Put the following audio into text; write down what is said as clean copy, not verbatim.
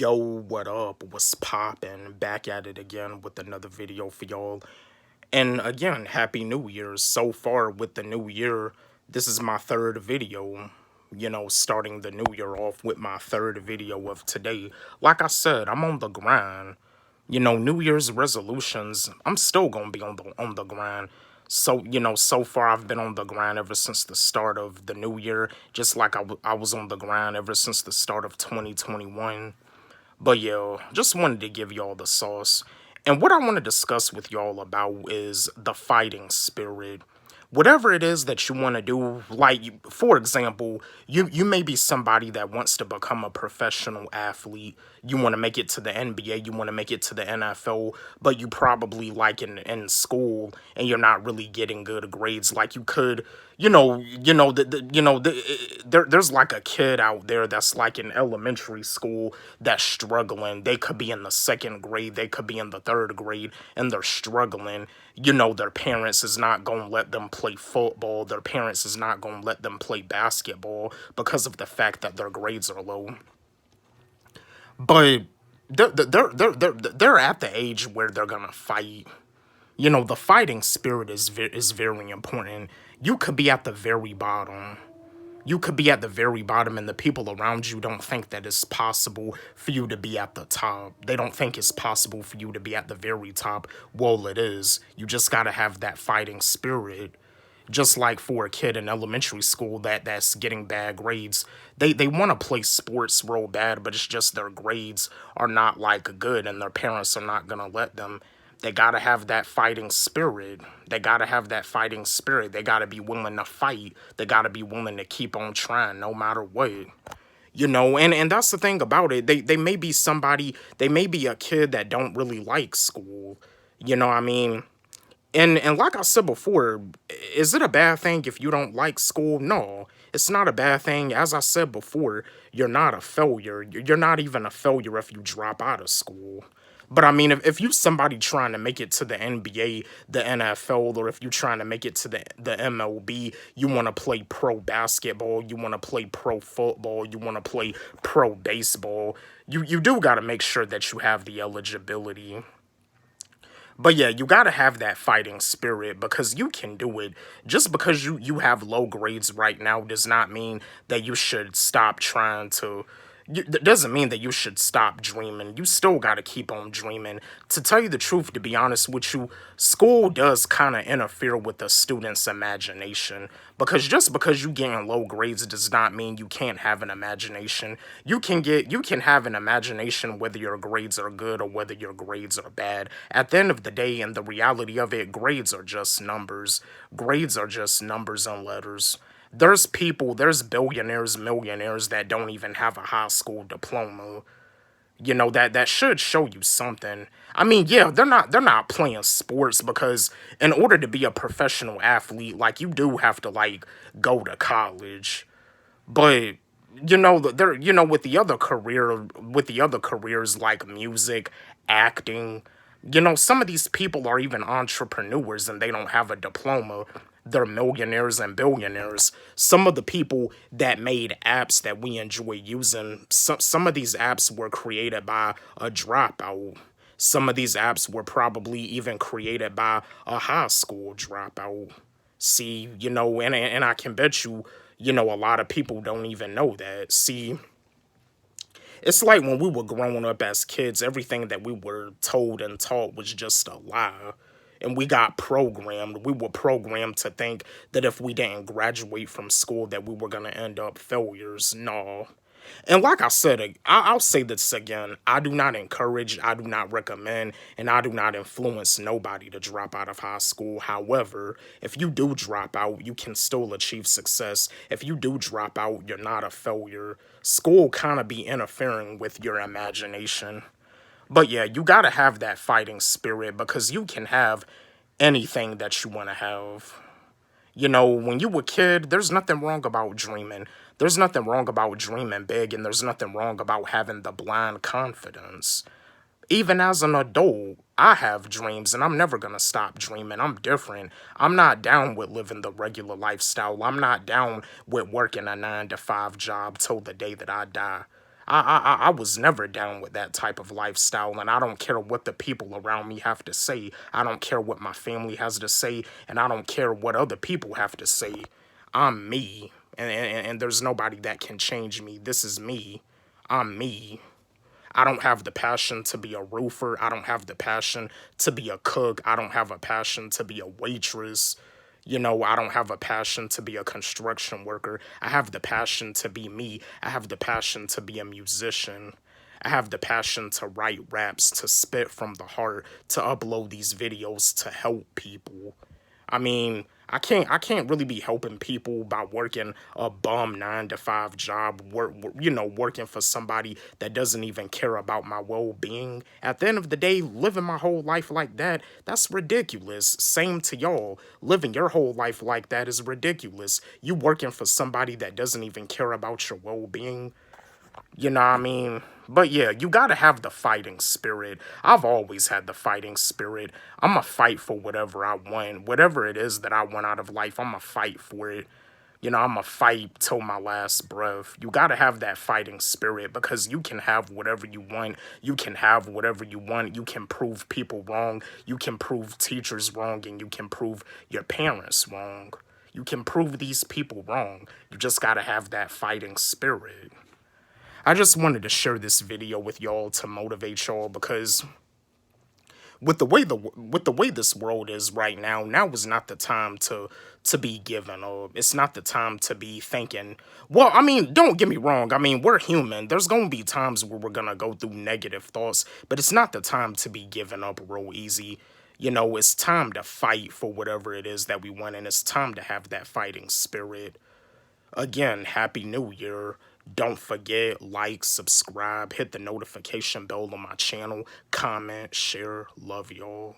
Yo, what up? What's poppin'? Back at it again with another video for y'all. And again, Happy New Year. So far with the new year, this is my third video. Starting the new year off with my third video of today. Like I said, I'm on the grind. New Year's resolutions, I'm still gonna be on the grind. So far I've been on the grind ever since the start of the new year, just like I was on the grind ever since the start of 2021. But yeah, just wanted to give y'all the sauce. And what I want to discuss with y'all about is the fighting spirit. Whatever it is that you want to do, like for example, you may be somebody that wants to become a professional athlete. You want to make it to the NBA, you want to make it to the NFL, but you probably like in school and you're not really getting good grades like you could. There's like a kid out there that's like in elementary school that's struggling. They could be in the second grade, they could be in the third grade, and they're struggling. Their parents is not gonna let them play football. Their parents is not gonna let them play basketball because of the fact that their grades are low. But they're at the age where they're gonna fight. The fighting spirit is very important. You could be at the very bottom. You could be at the very bottom, and the people around you don't think that it's possible for you to be at the top. They don't think it's possible for you to be at the very top. Well, it is. You just gotta have that fighting spirit. Just like for a kid in elementary school that's getting bad grades, they want to play sports real bad, but it's just their grades are not like good, and their parents are not gonna let them. They gotta have that fighting spirit. They gotta have that fighting spirit. They gotta be willing to fight. They gotta be willing to keep on trying no matter what. And that's the thing about it. They may be somebody, they may be a kid that don't really like school. You know what I mean? And like I said before, is it a bad thing if you don't like school? No, it's not a bad thing. As I said before, you're not a failure. You're not even a failure if you drop out of school. But I mean, if you're somebody trying to make it to the NBA, the NFL, or if you're trying to make it to the MLB, you want to play pro basketball, you want to play pro football, you want to play pro baseball, you do got to make sure that you have the eligibility. But yeah, you gotta have that fighting spirit because you can do it. Just because you have low grades right now does not mean that you should stop trying to. That doesn't mean that you should stop dreaming. You still gotta keep on dreaming. To tell you the truth, to be honest with you, school does kind of interfere with the student's imagination. Because just because you getting low grades does not mean you can't have an imagination. You can have an imagination whether your grades are good or whether your grades are bad. At the end of the day, and the reality of it, grades are just numbers. Grades are just numbers and letters. There's billionaires, millionaires that don't even have a high school diploma. That should show you something. I mean, yeah, they're not playing sports because in order to be a professional athlete, like you do have to like go to college. But they're with the other careers like music, acting, some of these people are even entrepreneurs and they don't have a diploma. They're millionaires and billionaires. Some of the people that made apps that we enjoy using, some of these apps were created by a dropout. Some of these apps were probably even created by a high school dropout. See, and I can bet you, a lot of people don't even know that. See, it's like when we were growing up as kids, everything that we were told and taught was just a lie. And we got programmed. We were programmed to think that if we didn't graduate from school that we were going to end up failures. No. And like I said, I'll say this again. I do not encourage, I do not recommend, and I do not influence nobody to drop out of high school. However, if you do drop out, you can still achieve success. If you do drop out, you're not a failure. School kind of be interfering with your imagination. But yeah, you gotta have that fighting spirit because you can have anything that you want to have. When you were a kid, there's nothing wrong about dreaming. There's nothing wrong about dreaming big, and there's nothing wrong about having the blind confidence. Even as an adult, I have dreams, and I'm never gonna stop dreaming. I'm different. I'm not down with living the regular lifestyle. I'm not down with working a 9 to 5 job till the day that I die. I was never down with that type of lifestyle, and I don't care what the people around me have to say. I don't care what my family has to say, and I don't care what other people have to say. I'm me, and there's nobody that can change me. This is me. I'm me. I don't have the passion to be a roofer. I don't have the passion to be a cook. I don't have a passion to be a waitress. I don't have a passion to be a construction worker. I have the passion to be me. I have the passion to be a musician. I have the passion to write raps, to spit from the heart, to upload these videos to help people. I mean, I can't really be helping people by working a bum 9 to 5 job, working for somebody that doesn't even care about my well-being. At the end of the day, living my whole life like that, that's ridiculous. Same to y'all. Living your whole life like that is ridiculous. You working for somebody that doesn't even care about your well-being. You know what I mean? But yeah, you gotta have the fighting spirit. I've always had the fighting spirit. I'm going to fight for whatever I want. Whatever it is that I want out of life, I'm going to fight for it. I'm going to fight till my last breath. You gotta have that fighting spirit because you can have whatever you want. You can have whatever you want. You can prove people wrong. You can prove teachers wrong, and you can prove your parents wrong. You can prove these people wrong. You just gotta have that fighting spirit. I just wanted to share this video with y'all to motivate y'all because with the way this world is right now, now is not the time to be giving up. It's not the time to be thinking. Well, I mean, don't get me wrong. I mean, we're human. There's gonna be times where we're gonna go through negative thoughts, but it's not the time to be giving up real easy. It's time to fight for whatever it is that we want, and it's time to have that fighting spirit. Again, Happy New Year. Don't forget, like, subscribe, hit the notification bell on my channel, comment, share. Love y'all.